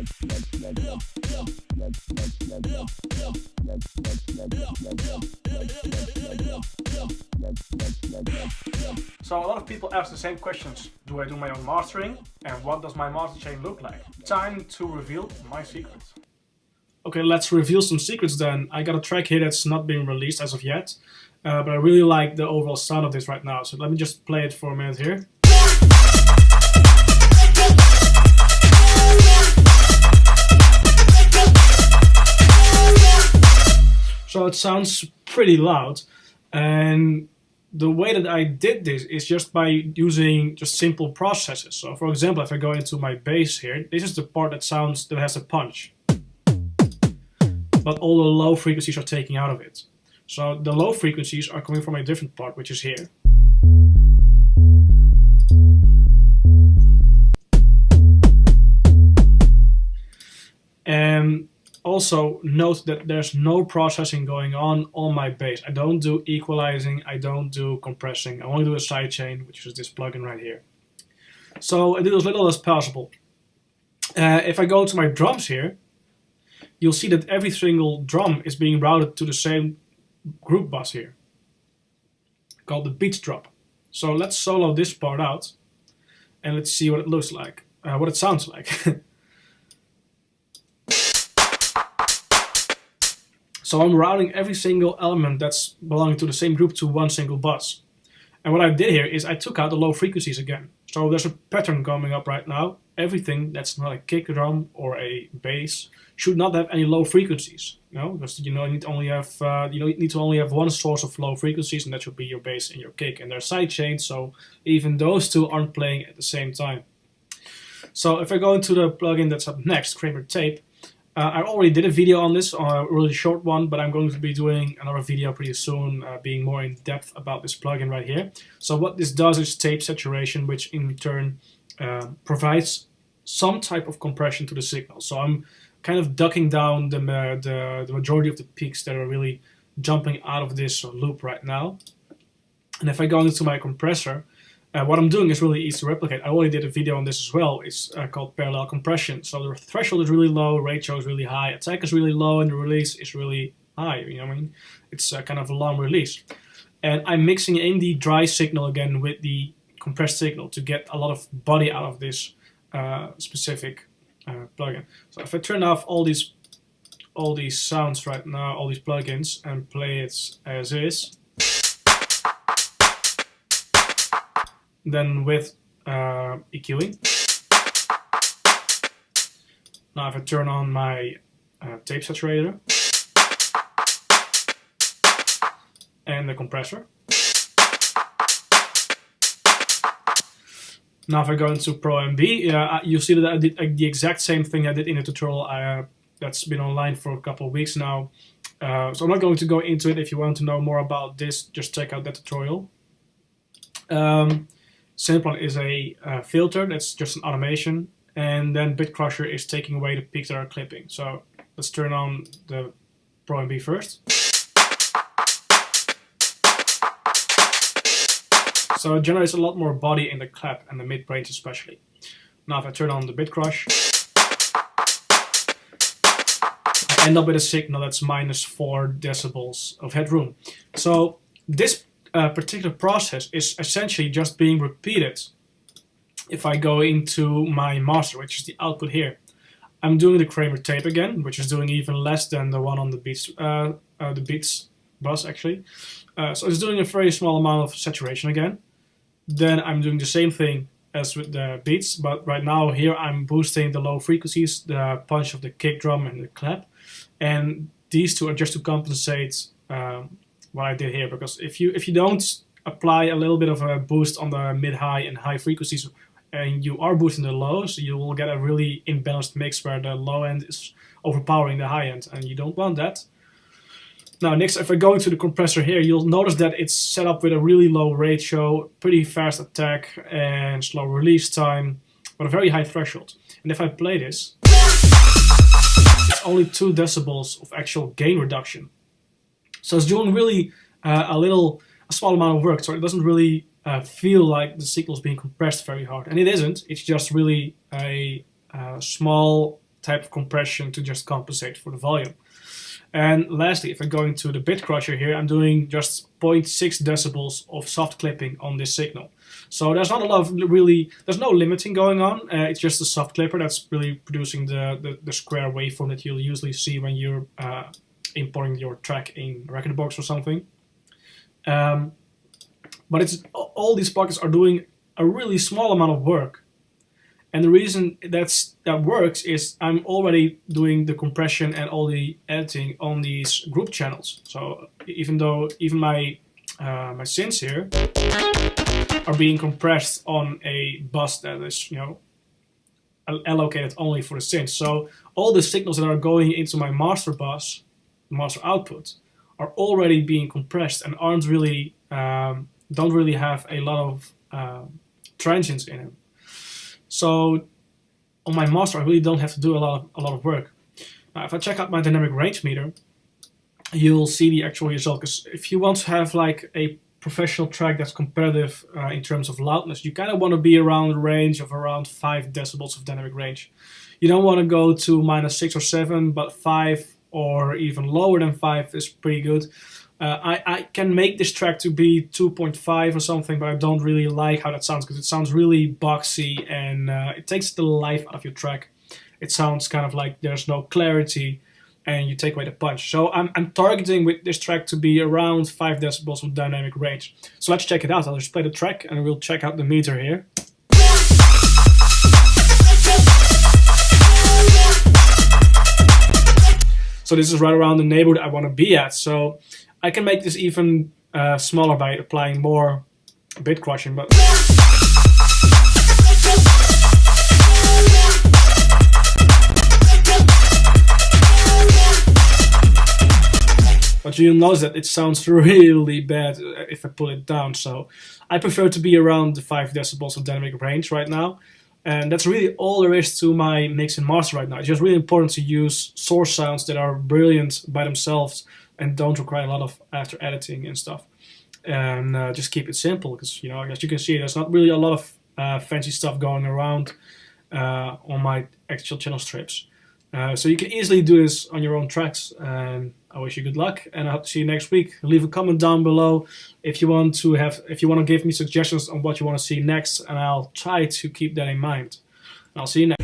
So a lot of people ask the same questions. Do I do my own mastering? And what does my Masterchain look like? Time to reveal my secrets. Okay, let's reveal some secrets then. I got a track here that's not being released as of yet. But I really like the overall sound of this right now. So let me just play it for a minute here. So it sounds pretty loud. And the way that I did this is just by using just simple processes. So for example, if I go into my bass here, this is the part that has a punch. But all the low frequencies are taken out of it. So the low frequencies are coming from a different part, which is here. And also note that there's no processing going on my bass. I don't do equalizing, I don't do compressing. I only do a sidechain, which is this plugin right here. So I do as little as possible. If I go to my drums here, you'll see that every single drum is being routed to the same group bus here, called the beats drop. So let's solo this part out, and let's see what it looks like, what it sounds like. So I'm routing every single element that's belonging to the same group to one single bus. And what I did here is I took out the low frequencies again. So there's a pattern coming up right now. Everything that's not a kick drum or a bass should not have any low frequencies. Because you need to only have one source of low frequencies, and that should be your bass and your kick. And they're sidechained, so even those two aren't playing at the same time. So if I go into the plugin that's up next, Kramer Tape, I already did a video on this, a really short one, but I'm going to be doing another video pretty soon, being more in depth about this plugin right here. So what this does is tape saturation, which in turn provides some type of compression to the signal. So I'm kind of ducking down the majority of the peaks that are really jumping out of this loop right now. And if I go into my compressor, what I'm doing is really easy to replicate. I already did a video on this as well. It's called parallel compression. So the threshold is really low, ratio is really high, attack is really low, and the release is really high. You know what I mean? It's kind of a long release. And I'm mixing in the dry signal again with the compressed signal to get a lot of body out of this specific plugin. So if I turn off all these sounds right now, all these plugins, and play it as is, then with EQing. Now if I turn on my tape saturator and the compressor. Now if I go into Pro MB, you'll see that I did the exact same thing I did in a tutorial that's been online for a couple of weeks now. So I'm not going to go into it. If you want to know more about this, just check out that tutorial. Sampler is a filter, that's just an automation, and then Bit Crusher is taking away the peaks that are clipping. So let's turn on the Pro MB first. So it generates a lot more body in the clap and the mid range especially. Now if I turn on the Bit Crush, I end up with a signal that's -4 decibels of headroom. So this particular process is essentially just being repeated. If I go into my master, which is the output here, I'm doing the Kramer tape again, which is doing even less than the one on the beats bus actually. So it's doing a very small amount of saturation again. Then I'm doing the same thing as with the beats, but right now here I'm boosting the low frequencies, the punch of the kick drum and the clap, and these two are just to compensate what I did here, because if you don't apply a little bit of a boost on the mid-high and high frequencies and you are boosting the lows, you will get a really imbalanced mix where the low end is overpowering the high end, and you don't want that. Now next, if I go into the compressor here, you'll notice that it's set up with a really low ratio, pretty fast attack and slow release time, but a very high threshold. And if I play this, it's only 2 decibels of actual gain reduction. So it's doing really a small amount of work, so it doesn't really feel like the signal is being compressed very hard. And it isn't, it's just really a small type of compression to just compensate for the volume. And lastly, if I go into the bit crusher here, I'm doing just 0.6 decibels of soft clipping on this signal. So there's not a lot of there's no limiting going on. It's just a soft clipper that's really producing the square waveform that you'll usually see when you're importing your track in Rekordbox or something. But all these pockets are doing a really small amount of work. And the reason that works is I'm already doing the compression and all the editing on these group channels. So even my my synths here are being compressed on a bus that is allocated only for the synth. So all the signals that are going into my master bus, master output, are already being compressed and aren't really don't really have a lot of transients in them. So on my master, I really don't have to do a lot of work. Now, if I check out my dynamic range meter, you'll see the actual result. Because if you want to have like a professional track that's competitive in terms of loudness, you kind of want to be around a range of around 5 decibels of dynamic range. You don't want to go to -6 or 7, but 5 or even lower than 5 is pretty good. I can make this track to be 2.5 or something, but I don't really like how that sounds because it sounds really boxy and it takes the life out of your track. It sounds kind of like there's no clarity and you take away the punch. So I'm targeting with this track to be around 5 decibels of dynamic range. So let's check it out. I'll just play the track and we'll check out the meter here. So this is right around the neighborhood I want to be at. So I can make this even smaller by applying more bit crushing, but you'll notice that it sounds really bad if I pull it down. So I prefer to be around the 5 decibels of dynamic range right now. And that's really all there is to my mix and master right now. It's just really important to use source sounds that are brilliant by themselves and don't require a lot of after editing and stuff. And just keep it simple because, as you can see, there's not really a lot of fancy stuff going around on my actual channel strips. So you can easily do this on your own tracks. And I wish you good luck, and I hope to see you next week. Leave a comment down below if you want to give me suggestions on what you want to see next, and I'll try to keep that in mind. And I'll see you next.